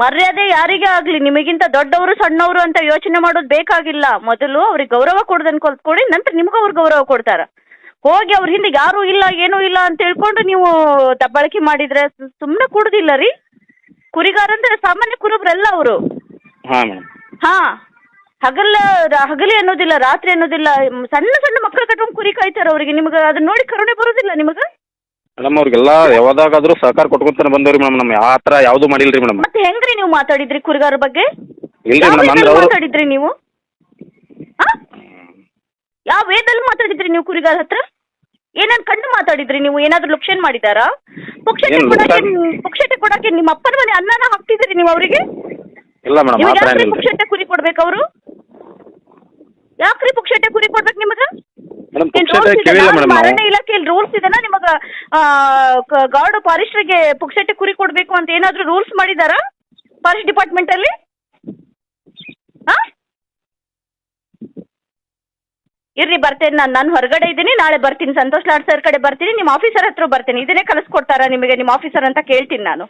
ಮರ್ಯಾದೆ ಯಾರಿಗೇ ಆಗಲಿ, ನಿಮಗಿಂತ ದೊಡ್ಡವರು ಸಣ್ಣವರು ಅಂತ ಯೋಚನೆ ಮಾಡೋದು ಬೇಕಾಗಿಲ್ಲ. ಮೊದಲು ಅವ್ರಿಗೆ ಗೌರವ ಕೊಡೋದನ್ನು ಕಲ್ತ್ಕೊಳ್ಳಿ, ನಂತರ ನಿಮಗೂ ಅವ್ರು ಗೌರವ ಕೊಡ್ತಾರೆ. ಹೋಗಿ ಅವ್ರ ಹಿಂದೆ ಯಾರೂ ಇಲ್ಲ ಏನೂ ಇಲ್ಲ ಅಂತ ಹೇಳ್ಕೊಂಡು ನೀವು ದಬ್ಬಾಳಿಕೆ ಮಾಡಿದರೆ ಸುಮ್ಮನೆ ಕೊಡೋದಿಲ್ಲ ರೀ. ಕುರಿಗಾರ ಅಂದರೆ ಸಾಮಾನ್ಯ ಕುರುಬರಲ್ಲ ಅವರು. ಹಾಂ ಮೇಡಮ್. ಹಾಂ, ಹಗಲಿ ಅನ್ನೋದಿಲ್ಲ, ರಾತ್ರಿ ಅನ್ನೋದಿಲ್ಲ. ಸಣ್ಣ ಸಣ್ಣ ಮಕ್ಕಳು ಕಟ್ಕೊಂಡು ಕುರಿ ಕಾಯ್ತಾರೆ ಅವರಿಗೆ. ನಿಮ್ಗೆ ಅದನ್ನ ನೋಡಿ ಕರುಣೆ ಬರೋದಿಲ್ಲ ನಿಮಗೆ? ಮೇಡಮ್ ಅವ್ರಿಗೆಲ್ಲ ಯಾವಾಗಾದ್ರೂ ಸಹಕಾರ ಕೊಟ್ಕೊಂತಾನೆ ಬಂದವ್ರಿ ಮೇಡಮ್. ನಮ್ಮ ಆ ಥರ ಯಾವುದೂ ಮಾಡಿಲ್ಲ ರೀ ಮೇಡಮ್. ಮತ್ತೆ ಹೆಂಗ್ರಿ ನೀವು ಮಾತಾಡಿದ್ರಿ ಕುರಿಗಾರ ಬಗ್ಗೆ? ಇಲ್ಲ ಯಾವ ಮೇಡಮ್, ಅಂದ್ರೆ ವೇದಲ್ಲಿ ಅವರು ಮಾತಾಡಿದ್ರಿ ನೀವು? ಯಾವ ವೇದಲ್ಲಿ ಮಾತಾಡಿದ್ರಿ ನೀವು ಕುರಿಗಾರ ಹತ್ರ? ಏನೇನು ಕಂಡು ಮಾತಾಡಿದ್ರಿ ನೀವು? ಏನಾದ್ರು ಲುಕ್ಷನ್ ಮಾಡಿದಾರಾ? ಪುಕ್ಷಟೆ ಕೊಡಕ್ಕೆ ನಿಮ್ಮ ಅಪ್ಪನ ಮನೆ ಅನ್ನನ ಹಾಕ್ತಿದ್ರಿ ನೀವು ಅವರಿಗೆ? ಇಲ್ಲ ಮೇಡಮ್, ಆ ಥರ ಏನಿಲ್ಲ. ಪುಕ್ಷಟೆ ಕುರಿ ಕೊಡ್ಬೇಕು ಅವರು? ಯಾಕ್ರಿ ಪುಕ್ಷಟೆ ಕುರಿ ಕೊಡ್ಬೇಕು ನಿಮಗೆ? ಮೇಡಮ್ ಪುಕ್ಷಟೆ ಕೇಳಿಲ್ಲ ಮೇಡಮ್ ನಾವು. ಅರಣ್ಯ ಇಲಾಖೆಯಲ್ಲಿ ರೂಲ್ಸ್ ಇದೆನಾ ನಿಮಗೆ? ಗಾರ್ಡ್ ಫಾರೆಸ್ಟ್ರಿಗೆ ಪುಕ್ಷಟೆ ಕುರಿ ಕೊಡಬೇಕು ಅಂತ ಏನಾದರೂ ರೂಲ್ಸ್ ಮಾಡಿದಾರಾ ಫಾರೆಸ್ಟ್ ಡಿಪಾರ್ಟ್ಮೆಂಟಲ್ಲಿ? ಹಾಂ, ಇರ್ರಿ ಬರ್ತೇನೆ ನಾನು ಹೊರಗಡೆ ಇದ್ದೀನಿ. ನಾಳೆ ಬರ್ತೀನಿ, ಸಂತೋಷ್ ಲಾಡ್ ಸರ್ ಕಡೆ ಬರ್ತೀನಿ, ನಿಮ್ಮ ಆಫೀಸರ್ ಹತ್ರ ಬರ್ತೀನಿ. ಇದನ್ನೇ ಕಲಿಸ್ಕೊಡ್ತಾರಾ ನಿಮಗೆ ನಿಮ್ಮ ಆಫೀಸರ್ ಅಂತ ಕೇಳ್ತೀನಿ ನಾನು.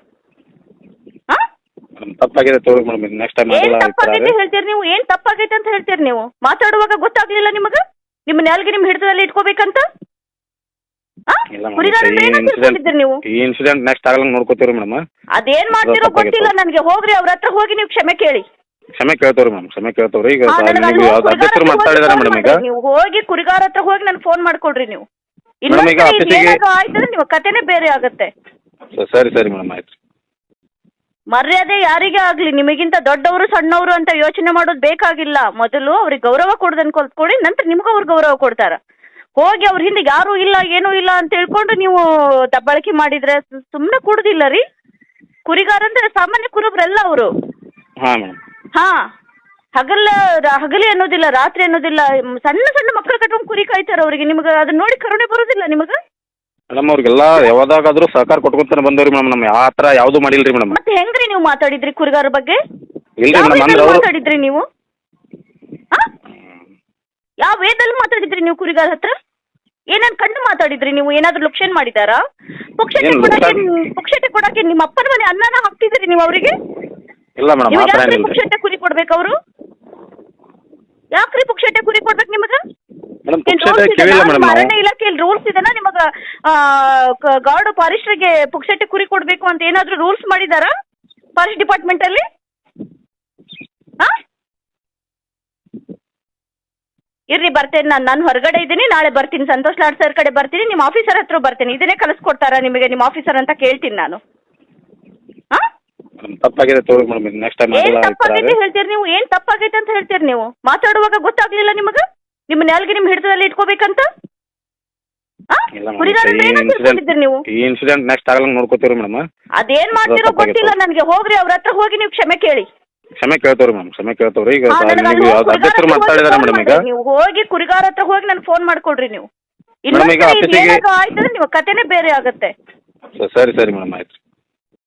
ಹಾಂ, ತಪ್ಪಾಗಿದೆ ತೋರಿ ಮೇಡಮ್, ನೆಕ್ಸ್ಟ್ ಟೈಮ್ ಏನು ತಪ್ಪಾಗೈತೆ ಹೇಳ್ತೀರಿ ನೀವು? ಏನು ತಪ್ಪಾಗೈತೆ ಅಂತ ಹೇಳ್ತೀರಿ ನೀವು? ಮಾತಾಡುವಾಗ ಗೊತ್ತಾಗ್ಲಿಲ್ಲ ನಿಮಗೆ ನಿಮ್ಮ ನೆಲ್ಗೆ ನಿಮ್ಮ ಹಿಡಿತದಲ್ಲಿ ಇಟ್ಕೋಬೇಕಂತ? ನೀವು ಈ ಇನ್ಸಿಡೆಂಟ್ ನೆಕ್ಸ್ಟ್ ಆಗಲ್ಲ ನೋಡ್ಕೋತೀವಿ ಮೇಡಮ್. ಅದೇನ್ ಮಾಡ್ತಿರೋ ಗೊತ್ತಿಲ್ಲ ನನಗೆ. ಹೋಗ್ರಿ ಅವ್ರ ಹತ್ರ ಹೋಗಿ ನೀವು ಕ್ಷಮೆ ಕೇಳಿ. ಕ್ಷಮೆ ಕೇಳ್ತವ್ರಿ ಮೇಡಮ್, ಕ್ಷಮೆ ಕೇಳ್ತವ್ರಿ. ಈಗ ಅಧ್ಯಕ್ಷರು ಮಾತಾಡಿದಾರೆ ಮೇಡಮ್. ಈಗ ನೀವು ಹೋಗಿ ಕುರಿಗಾರ ಹತ್ರ ಹೋಗಿ ನನಗೆ ಫೋನ್ ಮಾಡ್ಕೊಡ್ರಿ ನೀವು. ಮೇಡಮ್ ಈಗ ಆಫೀಸಿಗೆ ಆಯ್ತಂದ್ರೆ ನಿಮ್ಮ ಕತೆನೇ ಬೇರೆ ಆಗುತ್ತೆ. ಸರಿ ಸರಿ ಮೇಡಮ್, ಆಯ್ತು. ಮರ್ಯಾದೆ ಯಾರಿಗೇ ಆಗಲಿ, ನಿಮಗಿಂತ ದೊಡ್ಡವರು ಸಣ್ಣವರು ಅಂತ ಯೋಚನೆ ಮಾಡೋದು ಬೇಕಾಗಿಲ್ಲ. ಮೊದಲು ಅವ್ರಿಗೆ ಗೌರವ ಕೊಡೋದನ್ನು ಕಲ್ತ್ಕೊಳ್ಳಿ, ನಂತರ ನಿಮಗೂ ಅವ್ರು ಗೌರವ ಕೊಡ್ತಾರೆ. ಹೋಗಿ ಅವ್ರ ಹಿಂದೆ ಯಾರೂ ಇಲ್ಲ ಏನೂ ಇಲ್ಲ ಅಂತ ಹೇಳ್ಕೊಂಡು ನೀವು ದಬ್ಬಾಳಿಕೆ ಮಾಡಿದರೆ ಸುಮ್ಮನೆ ಕೊಡೋದಿಲ್ಲ ರೀ. ಕುರಿಗಾರ ಅಂದರೆ ಸಾಮಾನ್ಯ ಕುರುಬರಲ್ಲ ಅವರು. ಹಾಂ ಮೇಡಮ್. ಹಾಂ, ಹಗಲಿ ಅನ್ನೋದಿಲ್ಲ, ರಾತ್ರಿ ಅನ್ನೋದಿಲ್ಲ. ಸಣ್ಣ ಸಣ್ಣ ಮಕ್ಕಳು ಕಟ್ಕೊಂಡು ಕುರಿ ಕಾಯ್ತಾರೆ ಅವರಿಗೆ. ನಿಮಗೆ ಅದನ್ನ ನೋಡಿ ಕರುಣೆ ಬರೋದಿಲ್ಲ ನಿಮಗೆ? ಮೇಡಮ್ ಅವ್ರಿಗೆಲ್ಲ ಯಾವಾಗಾದ್ರೂ ಸಹಕಾರ ಕೊಟ್ಕೊಂತಾನೆ ಬಂದವ್ರಿ ಮೇಡಮ್. ನಮ್ಮ ಆ ಥರ ಯಾವುದೂ ಮಾಡಿಲ್ಲ ರೀ ಮೇಡಮ್. ಮತ್ತೆ ಹೆಂಗ್ರಿ ನೀವು ಮಾತಾಡಿದ್ರಿ ಕುರಿಗಾರ ಬಗ್ಗೆ? ಇಲ್ಲ ಮೇಡಮ್, ಅಂದ್ರೆ ಅವರು ಮಾತಾಡಿದ್ರಿ ನೀವು? ಯಾವ ವೇದಲ್ಲಿ ಮಾತಾಡಿದ್ರಿ ನೀವು ಕುರಿಗಾರ ಹತ್ರ? ಏನೇನು ಕಂಡು ಮಾತಾಡಿದ್ರಿ ನೀವು? ಏನಾದ್ರು ಲುಕ್ಷನ್ ಮಾಡಿದಾರಾ? ಪುಕ್ಷಟೆ ಕೊಡಕ್ಕೆ ನಿಮ್ಮ ಅಪ್ಪನ ಮನೆ ಅನ್ನನ ಹಾಕ್ತಿದ್ರಿ ನೀವು ಅವರಿಗೆ? ಇಲ್ಲ ಮೇಡಮ್, ಆ ಥರ ಏನಿಲ್ಲ. ಪುಕ್ಷಟೆ ಕುರಿ ಕೊಡ್ಬೇಕು ಅವರು? ಯಾಕ್ರಿ ಪುಕ್ಷಟೆ ಕುರಿ ಕೊಡ್ಬೇಕು ನಿಮಗೆ? ಮೇಡಮ್ ಪುಕ್ಷಟೆ ಕೇಳಿಲ್ಲ ಮೇಡಮ್ ನಾವು. ಅರಣ್ಯ ಇಲಾಖೆಯಲ್ಲಿ ರೂಲ್ಸ್ ಇದೆನಾ ನಿಮಗೆ? ಗಾರ್ಡ್ ಫಾರೆಸ್ಟ್ರಿಗೆ ಪುಕ್ಷಟೆ ಕುರಿ ಕೊಡಬೇಕು ಅಂತ ಏನಾದರೂ ರೂಲ್ಸ್ ಮಾಡಿದಾರಾ ಫಾರೆಸ್ಟ್ ಡಿಪಾರ್ಟ್ಮೆಂಟಲ್ಲಿ? ಹಾಂ, ಇರ್ರಿ ಬರ್ತೇನೆ ನಾನು ಹೊರಗಡೆ ಇದ್ದೀನಿ. ನಾಳೆ ಬರ್ತೀನಿ, ಸಂತೋಷ್ ಲಾಡ್ ಸರ್ ಕಡೆ ಬರ್ತೀನಿ, ನಿಮ್ಮ ಆಫೀಸರ್ ಹತ್ರ ಬರ್ತೀನಿ. ಇದನ್ನೇ ಕಲಿಸ್ಕೊಡ್ತಾರಾ ನಿಮಗೆ ನಿಮ್ಮ ಆಫೀಸರ್ ಅಂತ ಕೇಳ್ತೀನಿ ನಾನು. ಹಾಂ, ತಪ್ಪಾಗಿದೆ ತೋರಿ ಮೇಡಮ್, ನೆಕ್ಸ್ಟ್ ಟೈಮ್ ಏನು ತಪ್ಪಾಗೈತೆ ಹೇಳ್ತೀರಿ ನೀವು? ಏನು ತಪ್ಪಾಗೈತೆ ಅಂತ ಹೇಳ್ತೀರಿ ನೀವು? ಮಾತಾಡುವಾಗ ಗೊತ್ತಾಗ್ಲಿಲ್ಲ ನಿಮಗೆ ನಿಮ್ಮ ನೆಲ್ಗೆ ನಿಮ್ಮ ಹಿಡಿತದಲ್ಲಿ ಇಟ್ಕೋಬೇಕಂತ? ನೀವು ಈ ಇನ್ಸಿಡೆಂಟ್ ನೆಕ್ಸ್ಟ್ ಆಗಲ್ಲ ನೋಡ್ಕೋತೀವಿ ಮೇಡಮ್. ಅದೇನ್ ಮಾಡ್ತಿರೋ ಗೊತ್ತಿಲ್ಲ ನನಗೆ. ಹೋಗ್ರಿ ಅವ್ರ ಹತ್ರ ಹೋಗಿ ನೀವು ಕ್ಷಮೆ ಕೇಳಿ. ಕ್ಷಮೆ ಕೇಳ್ತವ್ರಿ ಮೇಡಮ್, ಕ್ಷಮೆ ಕೇಳ್ತವ್ರಿ. ಈಗ ಅಧ್ಯಕ್ಷರು ಮಾತಾಡಿದಾರೆ ಮೇಡಮ್. ಈಗ ನೀವು ಹೋಗಿ ಕುರಿಗಾರ ಹತ್ರ ಹೋಗಿ ನನಗೆ ಫೋನ್ ಮಾಡ್ಕೊಡ್ರಿ ನೀವು. ಮೇಡಮ್ ಈಗ ಆಫೀಸಿಗೆ ಆಯ್ತಂದ್ರೆ ನಿಮ್ಮ ಕತೆನೇ ಬೇರೆ ಆಗುತ್ತೆ. ಸರಿ ಸರಿ ಮೇಡಮ್, ಆಯ್ತು.